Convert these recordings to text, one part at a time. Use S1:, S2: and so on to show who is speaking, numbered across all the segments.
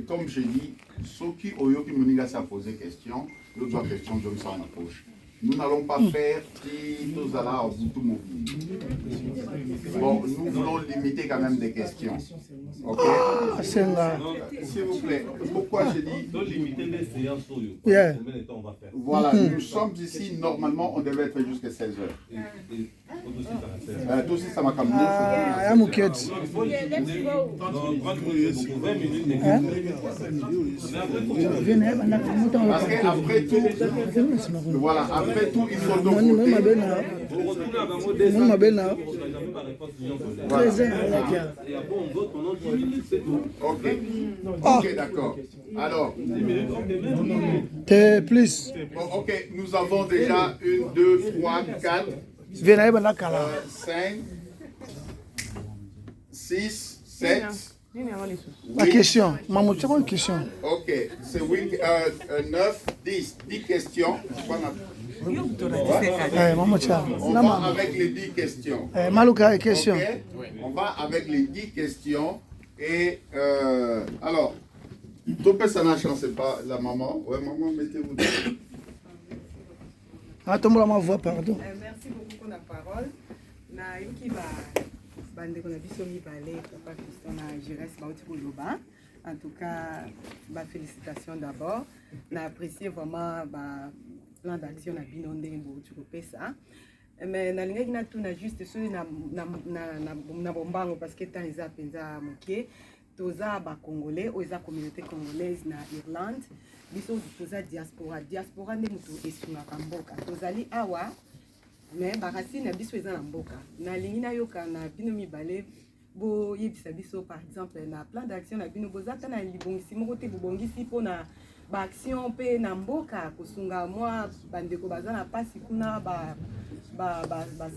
S1: comme je dis, ceux qui ont posé question, l'autre question, je me sens en approche. Nous n'allons pas faire tous à la tout mobile. Bon, nous voulons limiter quand même des questions. Ok? S'il vous plaît, pourquoi je dis... Voilà, nous sommes ici, normalement, on devait être jusqu'à 16h. Tout ça m'a comme parce qu'après tout, voilà, après tout, il faut donc ok, d'accord. Alors, bon, ok, nous avons déjà 1, 2, 3, 4, 5, 6, 7.
S2: Ma question, maman, tu as une question.
S1: Ok, c'est 9, 10 questions. On va avec les 10 questions.
S2: Malouka, question.
S1: Okay. On va avec les 10 questions. Et alors, Topé Sanache, c'est pas la maman. Ouais, maman, mettez-vous dedans.
S2: Attends, moi, ma voix, pardon.
S3: Merci beaucoup pour la parole. Na yuki bande qu'on a vu sur mi balai, papa Fiston na Jérès Baotikoloba. En tout cas, félicitations d'abord. On a apprécié vraiment le plan d'action na binondé Baotikopé ça. Mais na linga na tout na juste celui na bombango parce que tant ils a penza moké. Toza ba congolais, ou eza communauté congolaise na Irlande. Biso toza diaspora nde mutu esunga kamboka. Tozali awa mais barasi na biso eza na mboka. Na lingi na yoka na bino mibale bo yebisa biso par exemple na plan d'action na bino bozata na libongisi moko te bobongisi po na ba action pe na mboka kosunga mwa bandeko baza na pasi kuna ba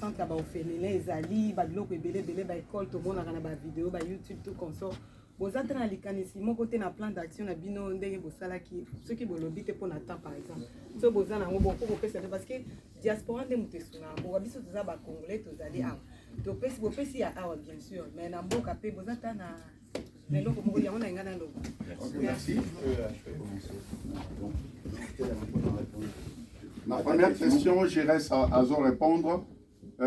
S3: centre ba orphelinat ezali ba biloko ebele ba école to mona na ba vidéo ba YouTube tout comme ça. Bozata na likanisi moko te na plan d'action na bino ndenge bosalaki ceux qui bolobi te pour na temps par exemple. So bozana ngo bon pour pesa parce que diaspora nde mutesuna ngo biso toza ba congolais tozali awa. To pesi bo pesi ya awa bien sûr mais na mboka pe bozata na leloko moko ya mona ngana ndo.
S1: Merci. Ma première question, j'irai à répondre.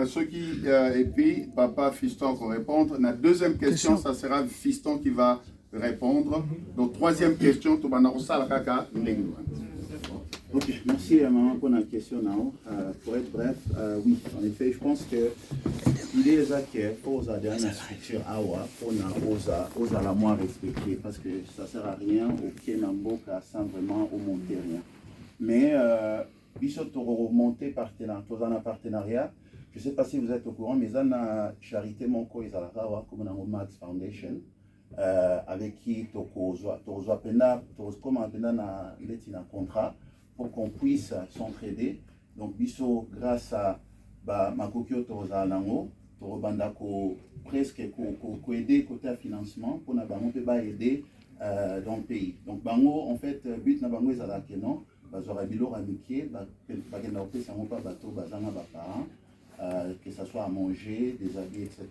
S1: Ceux qui, et puis, papa Fiston va répondre. La deuxième question, ça sera Fiston qui va répondre. Donc, troisième question, tu vas nous kaka.
S4: Ok, merci maman pour la question. Pour être bref, oui, en effet, je pense que l'idée est que pour la structure AWA, pour osa la moins respecter, parce que ça ne sert à rien au Kenamboka sans vraiment monter rien. Mais, Bishop Toro monter partenariat. Je ne sais pas si vous êtes au courant, mais il y a une charité Monko Izalarawa, comme on Max Foundation, avec qui Toko un contrat pour qu'on puisse s'entraider. Donc, biso, grâce à Makokyo Torozanango, Torobandako presque aider côté financement pour aider dans le pays. Donc, Bango, en fait, but na Bango Izalakeno, Bazora Bilo Amitié, Bagenda Ope Sangopa Bato, Bazana Bapara. Que ce soit à manger, des habits, etc.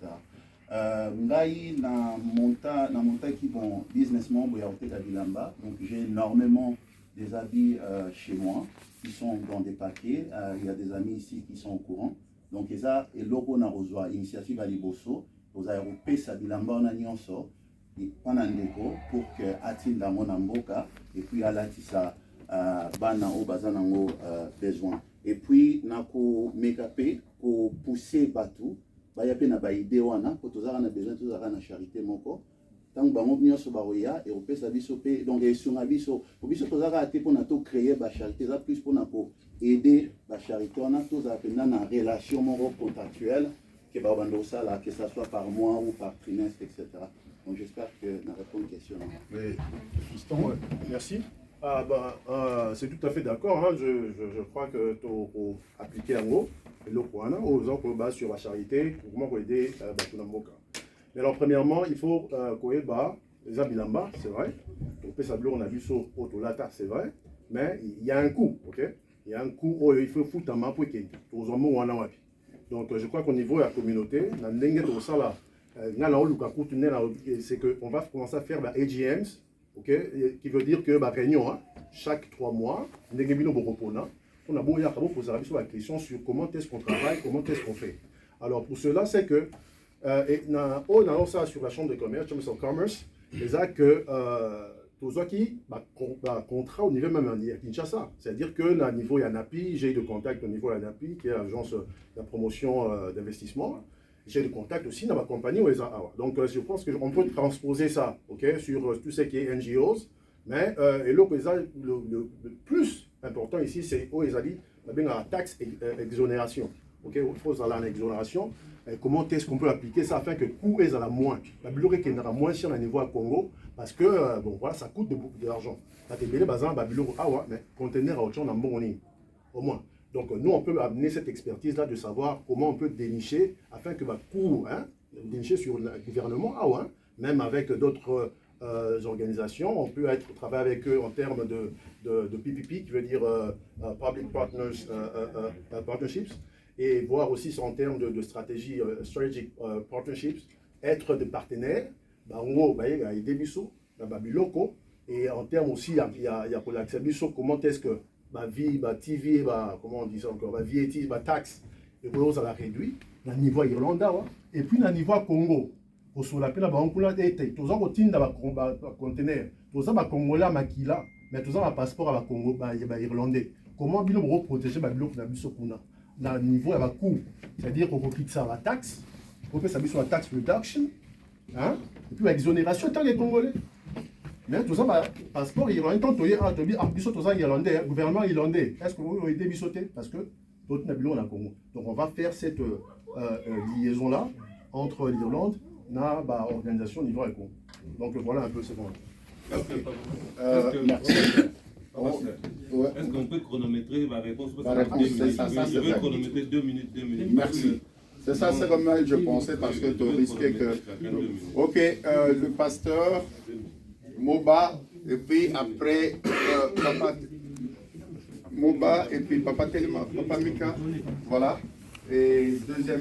S4: Ngai na monta qui vont businessman boyaote Bilamba, donc j'ai énormément des habits chez moi qui sont dans des paquets. Il y a des amis ici qui sont au courant. Donc et ça et logo na rozwa initiative à Liboso aux aéroports sa Bilamba on a nyonso et panandeko pour que atinda mon amboka et puis alatisa bana o bazanango besoin. Et puis, nako mekapé, ko pousser batou, baya pe na ba idée wana, ko tozara na besoin tozara na charité moko. Tant bango nyonso baroya et opesa biso pe donc et sunga biso, po biso tozara ate pour na to créer ba charité ça plus pour na ko aider ba charité wana tozara pe na relation moko contractuelle que ba bando ça là que ça soit par mois ou par trimestre etc. Donc j'espère que na répondre question.
S5: Oui, Fiston, merci. C'est tout à fait d'accord. Hein. Je crois que tu as appliqué un mot, le point, aux gens qui basent sur la charité, pour comment aider Batunamboka. Mais alors, premièrement, il faut qu'on ait les Abilamba, c'est vrai. Donc, on a vu sur Otolata, c'est vrai. Mais il y a un coût, ok? Il y a un coût où il faut foutre un map pour qu'il y ait. Donc, je crois qu'au niveau de la communauté, c'est qu'on va commencer à faire des AGMs. ok, qui veut dire que bah, réunion, hein, chaque 3 mois, on a beau poser la question sur comment est-ce qu'on travaille, comment est-ce qu'on fait. Alors pour cela, c'est que on a ça sur la chambre de commerce, Chamber of Commerce, c'est que tous ceux qui contrat au niveau même à Kinshasa, c'est-à-dire que au niveau il y a NAPI, j'ai eu de contact au niveau de la NAPI, qui est l'agence de la promotion d'investissement. J'ai des contacts aussi dans ma compagnie. Donc, je pense qu'on peut transposer ça, ok, sur tout ce qui est NGOs. Mais le plus important ici, c'est la taxe exonération. Ok, il faut aller en exonération. Comment est-ce qu'on peut appliquer ça afin que le coût est à la moins? La bilouré qui est moins cher au niveau à Congo parce que bon, voilà, ça coûte beaucoup d'argent. Ça te belé bazan babilouré mais conteneur à autre chose au moins. Donc nous on peut amener cette expertise là de savoir comment on peut dénicher afin que le coût dénicher sur le gouvernement même avec d'autres organisations, on peut travailler avec eux en termes de PPP qui veut dire Public Partners Partnerships. Et voir aussi en termes de stratégie, strategic partnerships, être des partenaires, il y a des bisous, il y a locaux, et en termes aussi, il y a pour l'accès bisous, comment est-ce que vie, TV, comment on dit ça encore, VAT, taxe, et pour ça la réduit, dans le niveau Irlande, et puis dans le niveau Congo, pour se l'appeler là-bas, on a été, tous les gens dans le conteneur, tous les Congolais maquila, mais tous les passeports à Congo, Irlandais. Comment bien protéger les blocs dans le niveau de coût, c'est-à-dire qu'on quitte ça à la taxe, on peut s'appuyer sur la tax reduction, hein, et puis l'exonération tant les Congolais. Mais tout ça, passeport irlandais, tant que le gouvernement irlandais, est-ce que vous avez été bisoté? Parce que d'autres n'ont pas Congo. Donc on va faire cette liaison-là entre l'Irlande et l'organisation niveau et Congo. Donc voilà un peu ce qu'on a.
S1: Merci.
S6: Est-ce qu'on peut chronométrer ma réponse?
S1: Je
S6: vais chronométrer 2 minutes.
S1: Merci. C'est ça, c'est comme je pensais parce que tu risquais que... Ok, le pasteur, Moba, et puis après, Papa Moba, et puis Papa Telema, Papa Mika, voilà. Et deuxième,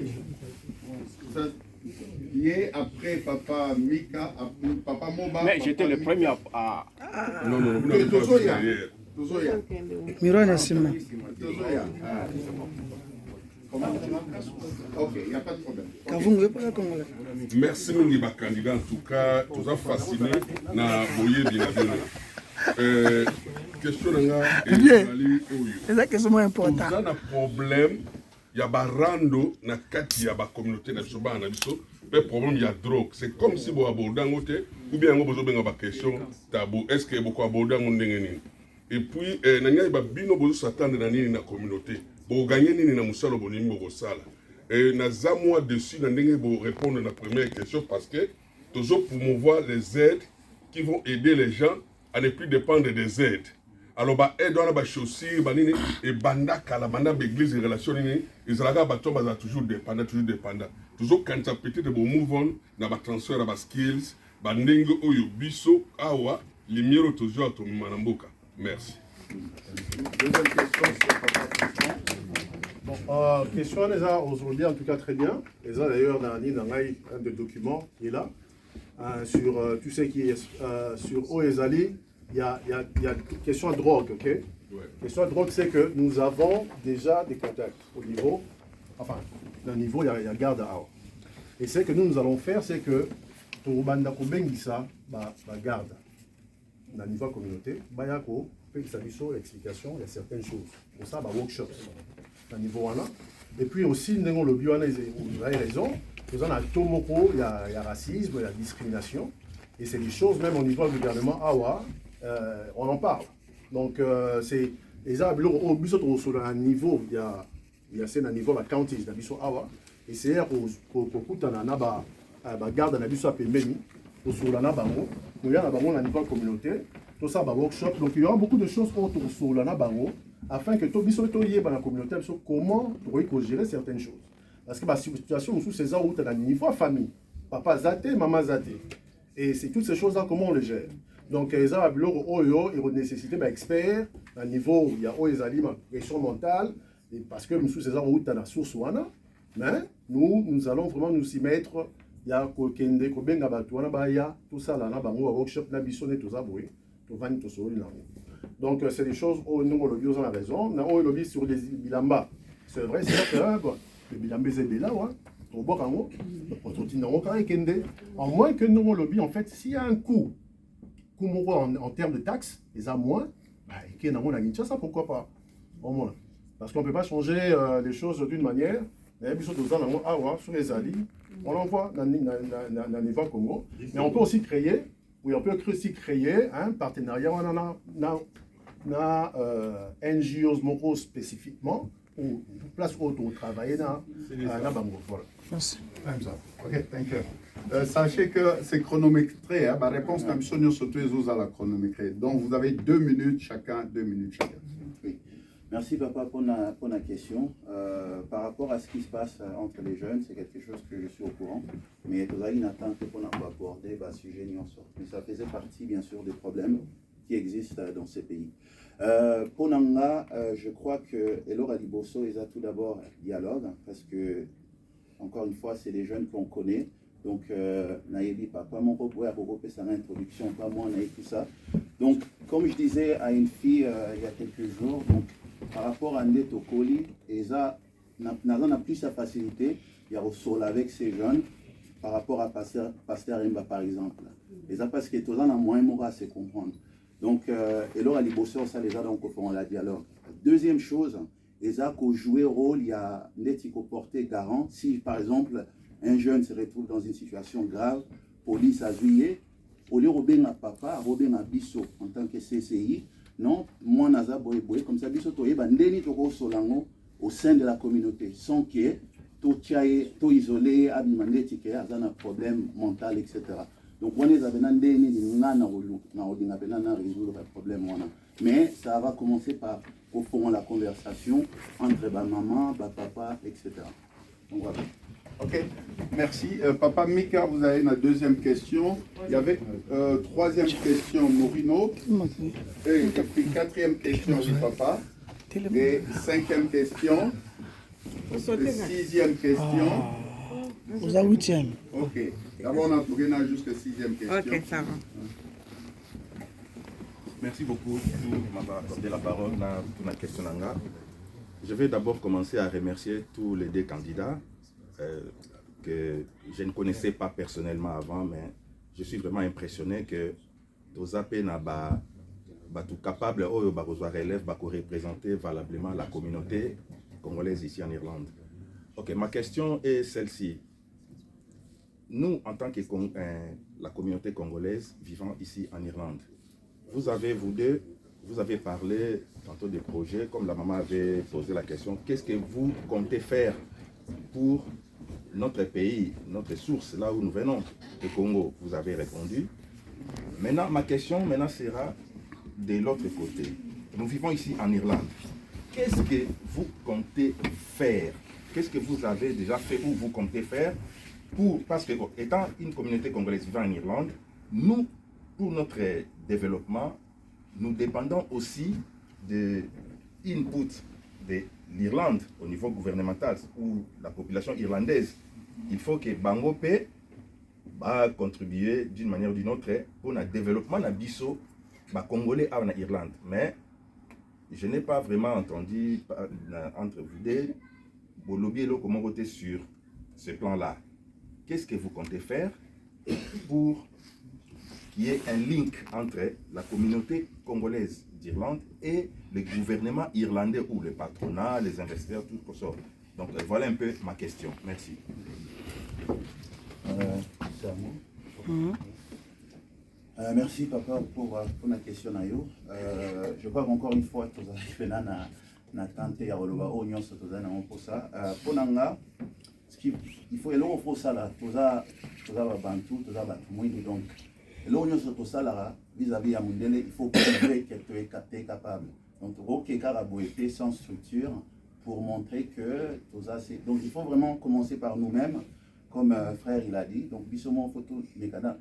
S1: après Papa Mika, Papa Moba.
S7: Mais j'étais le premier à...
S1: Non, toujours là.
S2: Miro Nassima.
S1: Ok, il n'y a pas de problème.
S2: Kavungu, pas la Congolais.
S8: Merci mingi ba candidat en tout cas tous fasciné na boye bien. Question nga
S2: c'est ça qui est important.
S8: On a un problème, il y a barando na kati ya ba communauté na biso na biso, mais problème il y a drogue. C'est comme si bo abordango te ou bien ngo bozo benga ba question tabou. Est-ce que boko abordango ndenge nini? Et puis nanya ba bino bozo s'attendre na nini na communauté. Bo gagner nini na musalo bonimo bo sala. Et nous avons dessus pour répondre à la première question parce que toujours promouvoir les aides qui vont aider les gens à ne plus dépendre des aides. Alors, aide dans la chaussure, et banda la banda l'église et relations, ils ont toujours dépendant. Toujours quand ça peut être de move on, na transfert à skills, bandingo oyo biso awa, limiero toujours à ton manamboka. Merci.
S1: Deuxième question sur Papa.
S5: Bon, question les a aujourd'hui en tout cas très bien. Les a d'ailleurs dans un des documents qui est là sur tout ce qui est sur Oezali. Il y a question de drogue, ok? Ouais. Question de drogue, c'est que nous avons déjà des contacts au niveau, enfin, d'un niveau, il y a garde à. Et ce que nous allons faire, c'est que pour banda ko bengisa garde dans le niveau communauté, bayako l'explication, il y a certaines choses. Pour ça, workshops. Niveau là. Et puis aussi, nous avons le bio, vous avez raison, nous avons il y a racisme, il y a discrimination, et c'est des choses, même au niveau du gouvernement, on en parle. Donc, c'est les arbres, au niveau, il y a un niveau, la counties, et c'est pour garde à la Pemeni, pour sur la Nabango, nous avons un niveau communauté, tout ça, workshop, donc il y aura beaucoup de choses autour sur la Nabango, afin que tout le dans la communauté comment gérer certaines choses. Parce que la situation sous ces où tu as un niveau famille, papa zaté, maman zaté. Et c'est toutes ces choses-là, comment on les gère. Donc, les gens ont nécessité d'experts, à niveau, il y a une question mentale, et parce que sous ces où tu as la source, mais nous allons vraiment nous y mettre ya kokende kobenga bato wana baya tosala na bango workshop na biso ne toza boye tovandi tosoli nango. Donc c'est des choses où nous on a raison, na on lobby sur les bilamba. C'est vrai, c'est que les bilamba c'est là ouais. Au bord en haut, en moins que nous on lobby en fait s'il y a un coût en termes de taxes, les a moins, bah et qu'on a ça pourquoi pas au moins. Parce qu'on peut pas changer les choses d'une manière. Sur les alliés, on l'envoie dans le niveau Congo, mais on peut aussi créer, oui, on peut aussi créer un partenariat. On en a NGOs Moko spécifiquement, ou place où on travaille dans Bango. Voilà.
S2: Merci.
S1: Ok, thank you. Sachez que c'est chronométré, hein, ma réponse n'a pas surtout les à la chronométrée. Donc vous avez 2 minutes chacun, 2 minutes chacun.
S4: Oui. Merci papa pour la question. Par rapport à ce qui se passe entre les jeunes, c'est quelque chose que je suis au courant. Mais tout ça, il n'attend que pour aborder le sujet n'y en sort. Mais ça faisait partie bien sûr des problèmes qui existent dans ces pays. Pour Nanga, je crois que Elora Liboso est tout d'abord dialogue, parce que, encore une fois, c'est des jeunes qu'on connaît. Donc, Naïbi, papa, mon repos, à regrouper sa introduction, pas moi, Naïbi, tout ça. Donc, comme je disais à une fille il y a quelques jours, donc, par rapport à Ndé Tokoli, Eza n'a plus sa facilité, il y a au sol avec ces jeunes, par rapport à Pasteur Mba, par exemple. Eza parce que tout ça n'a moins à se comprendre. Donc, et là, les bosseurs, ça les a donc au la dialogue. Deuxième chose, les a qu'au jouer rôle, il y a l'éthique porté garant. Si, par exemple, un jeune se retrouve dans une situation grave, police a joué, au lieu de Robin à papa, Robin à Bisso en tant que CCI, non, moi, Naza Boye, comme ça, Bisso, tu es au sein de la communauté, sans que tu isolé, abimandé, tu as un problème mental, etc. Donc, on est résoudre le problème. Mais ça va commencer par, au fond, la conversation entre maman, papa, etc. Donc, voilà.
S1: Ok, merci. Papa Mika, vous avez une deuxième question. Il y avait troisième question, Morino. Et puis quatrième question du papa. Et cinquième question. Sixième question.
S2: Vous avez 8e.
S1: Ok. D'abord, on a trouvé jusqu'à sixième question.
S3: Ok, ça va.
S7: Merci beaucoup pour m'avoir accordé la parole pour la question. Je vais d'abord commencer à remercier tous les 2 candidats que je ne connaissais pas personnellement avant, mais je suis vraiment impressionné que Tozape n'a pas tout capable de représenter valablement la communauté congolaise ici en Irlande. Ok, ma question est celle-ci. Nous, en tant que la communauté congolaise vivant ici en Irlande, vous avez parlé tantôt des projets, comme la maman avait posé la question, qu'est-ce que vous comptez faire pour notre pays, notre source, là où nous venons, le Congo? Vous avez répondu. Maintenant, ma question sera de l'autre côté. Nous vivons ici en Irlande. Qu'est-ce que vous comptez faire? Qu'est-ce que vous avez déjà fait ou vous comptez faire parce que, étant une communauté congolaise vivant en Irlande, nous, pour notre développement, nous dépendons aussi de l'input de l'Irlande au niveau gouvernemental ou la population irlandaise. Il faut que Bango P va contribuer d'une manière ou d'une autre pour le développement de Bisso, Congolais en Irlande. Mais je n'ai pas vraiment entendu entre vous deux, Bolobi et comment voter sur ce plan-là. Qu'est-ce que vous comptez faire pour qu'il y ait un link entre la communauté congolaise d'Irlande et le gouvernement irlandais ou le patronat, les investisseurs, tout ça. Donc voilà un peu ma question. Merci.
S4: Merci papa pour la question. Je crois qu'encore une fois, tu as tenté à relever pour ça. Pour Nanga, il faut faire ça là. Tu as Bantu, tu as Batumouini. Donc, vis-à-vis à Mundele, il faut prouver que tu es capable. Donc, tu sans structure pour montrer que tu as. Donc, il faut vraiment commencer par nous-mêmes. Comme frère il a dit, donc il faut tout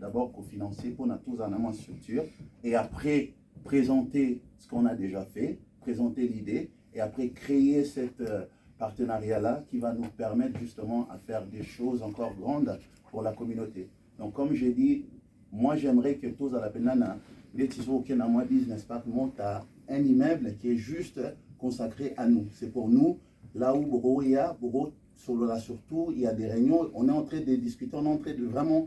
S4: d'abord financer pour tous en structure et après présenter ce qu'on a déjà fait, présenter l'idée et après créer cet partenariat-là qui va nous permettre justement à faire des choses encore grandes pour la communauté. Donc comme j'ai dit, moi j'aimerais que tous à la penana, les tissus qui n'ont business park montent à un immeuble qui est juste consacré à nous. C'est pour nous, là où Boro il y a, Boro solo là surtout, il y a des réunions, on est en train de discuter, on est en train de vraiment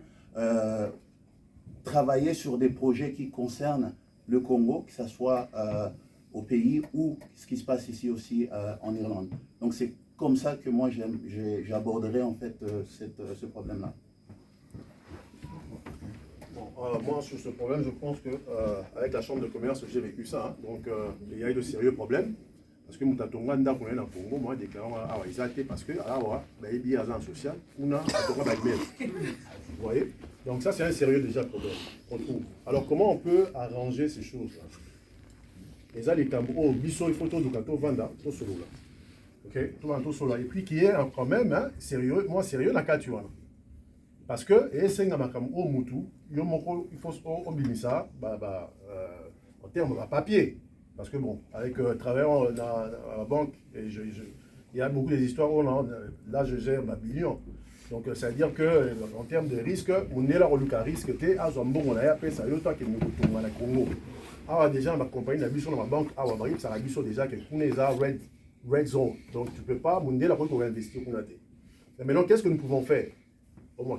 S4: travailler sur des projets qui concernent le Congo, que ce soit au pays ou ce qui se passe ici aussi en Irlande. Donc c'est comme ça que moi j'aborderai en fait ce problème-là.
S5: Moi, sur ce problème, je pense qu'avec la Chambre de commerce, j'ai vécu ça. Hein. Donc, il y a eu de sérieux problèmes. Parce que Moutatonga, dans le Congo, moi, je déclare à Isaac parce que, alors, il y a des agents sociaux, on a vous voyez? Donc, ça, c'est un sérieux déjà problème qu'on trouve. Alors, comment on peut arranger ces choses-là? Et ça, les tambours, il faut tout vendre, tout solo là. Ok? Tout solo. Et puis, qui est quand même hein, sérieux, moi, sérieux, la catuana. Parce que, et c'est un au Moutou, il faut ça en termes de papier. Parce que, bon, avec travaillant dans la banque, il y a beaucoup d'histoires où là, je gère ma billion. Donc, ça veut dire qu'en termes de risque, on est là où le risque, tu es à Zambon, on a appelé ça, toi qui est au Congo. Alors, déjà, ma compagnie, la mission dans ma banque, ça a déjà que on est à red zone. Donc, tu ne peux pas, on est là pour investir. Maintenant, qu'est-ce que nous pouvons faire?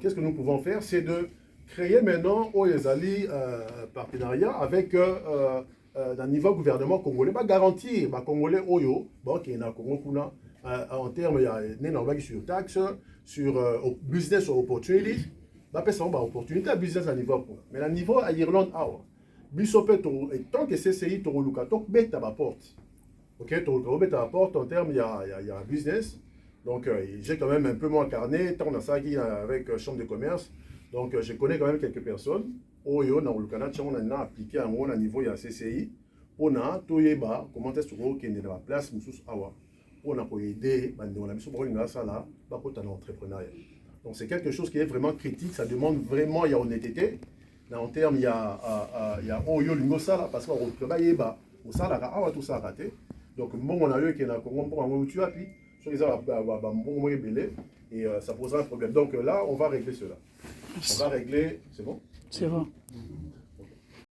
S5: Qu'est-ce que nous pouvons faire, c'est de créer maintenant les partenariat avec un niveau gouvernement congolais, garantir les Congolais qui est dans Congo en termes de sur taxes, sur business opportunity, ça opportunité à business à niveau. Mais à niveau à Irlande, tant que CCI, tu as la porte. Ok, tu as la porte en termes, il y a un business. Donc, j'ai quand même un peu moins incarné, tant on a ça avec Chambre de commerce. Donc, je connais quand même quelques personnes. Dans le Canada, on a appliqué à un niveau, il y a CCI. On a tout comment est-ce qu'on est dans la place, on a aider, on a mis sur l'entrepreneuriat. Donc, c'est quelque chose qui est vraiment critique. Ça demande vraiment, il y a honnêteté. En termes, il y a parce qu'on travaille, tout ça raté. Donc, bon, on a eu qui est dans le Congo, et ça posera un problème. Donc là, on va régler cela. On va régler, c'est bon?
S2: C'est bon.